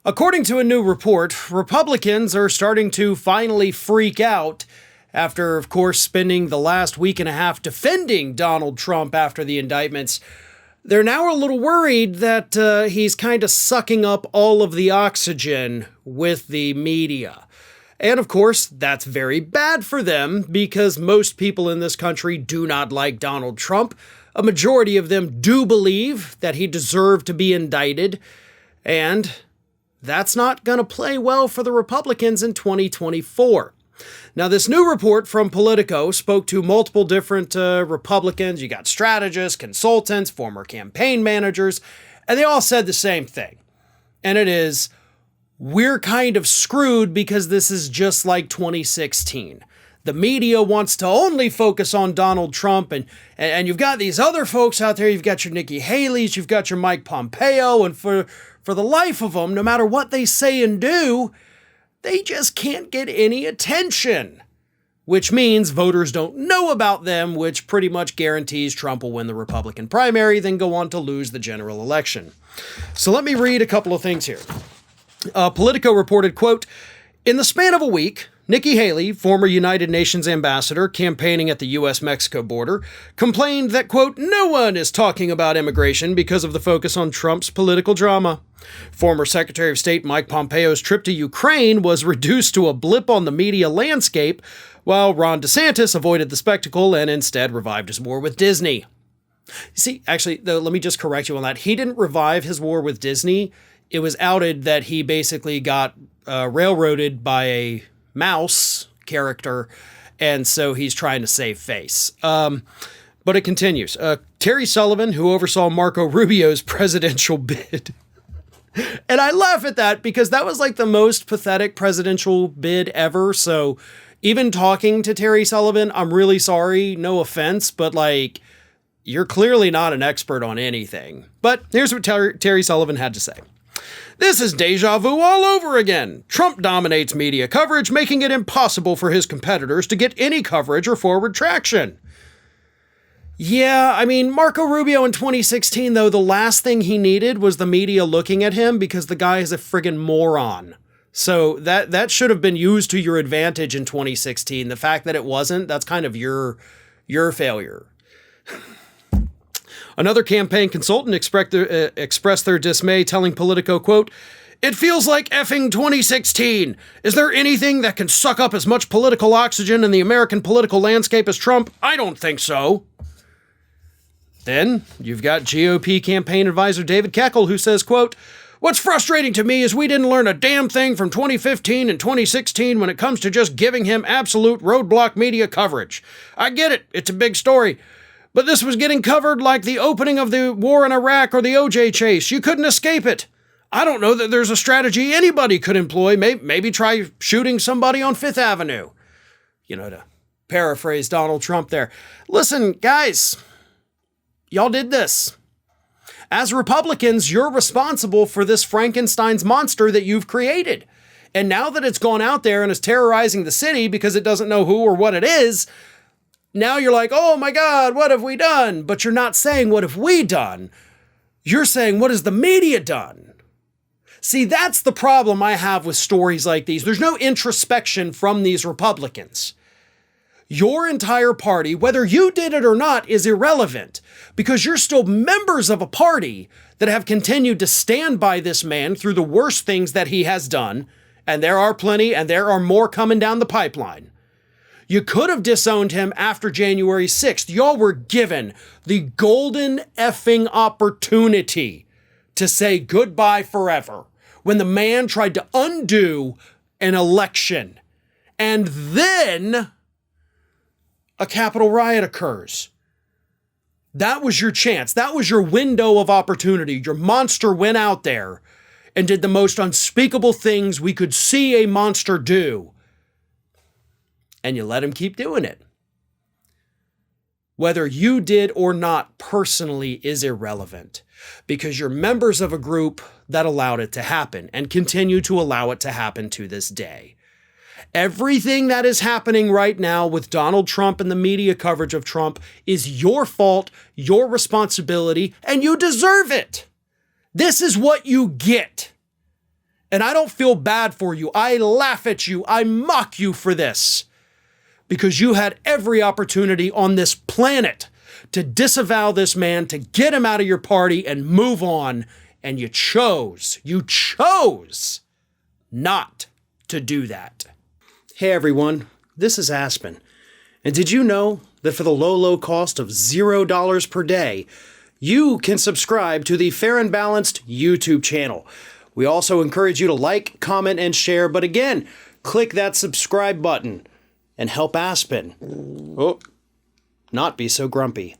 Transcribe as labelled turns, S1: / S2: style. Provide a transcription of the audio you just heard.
S1: According to a new report, Republicans are starting to finally freak out after, of course, spending the last week and a half defending Donald Trump after the indictments. They're now a little worried that he's kind of sucking up all of the oxygen with the media. And of course, that's very bad for them because most people in this country do not like Donald Trump. A majority of them do believe that he deserved to be indicted. And that's not going to play well for the Republicans in 2024. Now, this new report from Politico spoke to multiple different Republicans. You got strategists, consultants, former campaign managers, and they all said the same thing. And it is, we're kind of screwed because this is just like 2016. The media wants to only focus on Donald Trump, and you've got these other folks out there. You've got your Nicki Haleys, you've got your Mike Pompeo, and for the life of them, no matter what they say and do, they just can't get any attention, which means voters don't know about them, which pretty much guarantees Trump will win the Republican primary, then go on to lose the general election. So let me read a couple of things here. Politico reported, quote, "In the span of a week, Nicki Haley, former United Nations ambassador campaigning at the U.S.-Mexico border, complained that, quote, no one is talking about immigration because of the focus on Trump's political drama. Former Secretary of State Mike Pompeo's trip to Ukraine was reduced to a blip on the media landscape, while Ron DeSantis avoided the spectacle and instead revived his war with Disney." See, actually, though, let me just correct you on that. He didn't revive his war with Disney. It was outed that he basically got railroaded by a mouse character, and so he's trying to save face. But it continues. Terry Sullivan, who oversaw Marco Rubio's presidential bid. And I laugh at that because that was like the most pathetic presidential bid ever. So even talking to Terry Sullivan, I'm really sorry, no offense, but like, you're clearly not an expert on anything. But here's what Terry Sullivan had to say. "This is deja vu all over again. Trump dominates media coverage, making it impossible for his competitors to get any coverage or forward traction." Yeah, I mean, Marco Rubio in 2016, though, the last thing he needed was the media looking at him because the guy is a friggin' moron. So that should have been used to your advantage in 2016. The fact that it wasn't, that's kind of your failure. Another campaign consultant expressed their dismay, telling Politico, quote, "It feels like effing 2016. Is there anything that can suck up as much political oxygen in the American political landscape as Trump? I don't think so." Then you've got GOP campaign advisor David Keckel, who says, quote, "What's frustrating to me is we didn't learn a damn thing from 2015 and 2016 when it comes to just giving him absolute roadblock media coverage. I get it. It's a big story. But this was getting covered like the opening of the war in Iraq or the OJ chase. You couldn't escape it. I don't know that there's a strategy anybody could employ. Maybe try shooting somebody on Fifth Avenue." You know, to paraphrase Donald Trump there. Listen, guys, y'all did this. As Republicans, you're responsible for this Frankenstein's monster that you've created. And now that it's gone out there and is terrorizing the city because it doesn't know who or what it is, now you're like, oh my God, what have we done? But you're not saying, what have we done? You're saying, what has the media done? See, that's the problem I have with stories like these. There's no introspection from these Republicans. Your entire party, whether you did it or not, is irrelevant because you're still members of a party that have continued to stand by this man through the worst things that he has done. And there are plenty, and there are more coming down the pipeline. You could have disowned him after January 6th. Y'all were given the golden effing opportunity to say goodbye forever when the man tried to undo an election. And then a Capitol riot occurs. That was your chance. That was your window of opportunity. Your monster went out there and did the most unspeakable things we could see a monster do. And you let him keep doing it. Whether you did or not personally is irrelevant because you're members of a group that allowed it to happen and continue to allow it to happen to this day. Everything that is happening right now with Donald Trump and the media coverage of Trump is your fault, your responsibility, and you deserve it. This is what you get. And I don't feel bad for you. I laugh at you. I mock you for this. Because you had every opportunity on this planet to disavow this man, to get him out of your party and move on. And you chose not to do that. Hey everyone, this is Aspen. And did you know that for the low cost of $0 per day, you can subscribe to the Fair and Balanced YouTube channel. We also encourage you to like, comment, and share. But again, click that subscribe button and help Aspen not be so grumpy.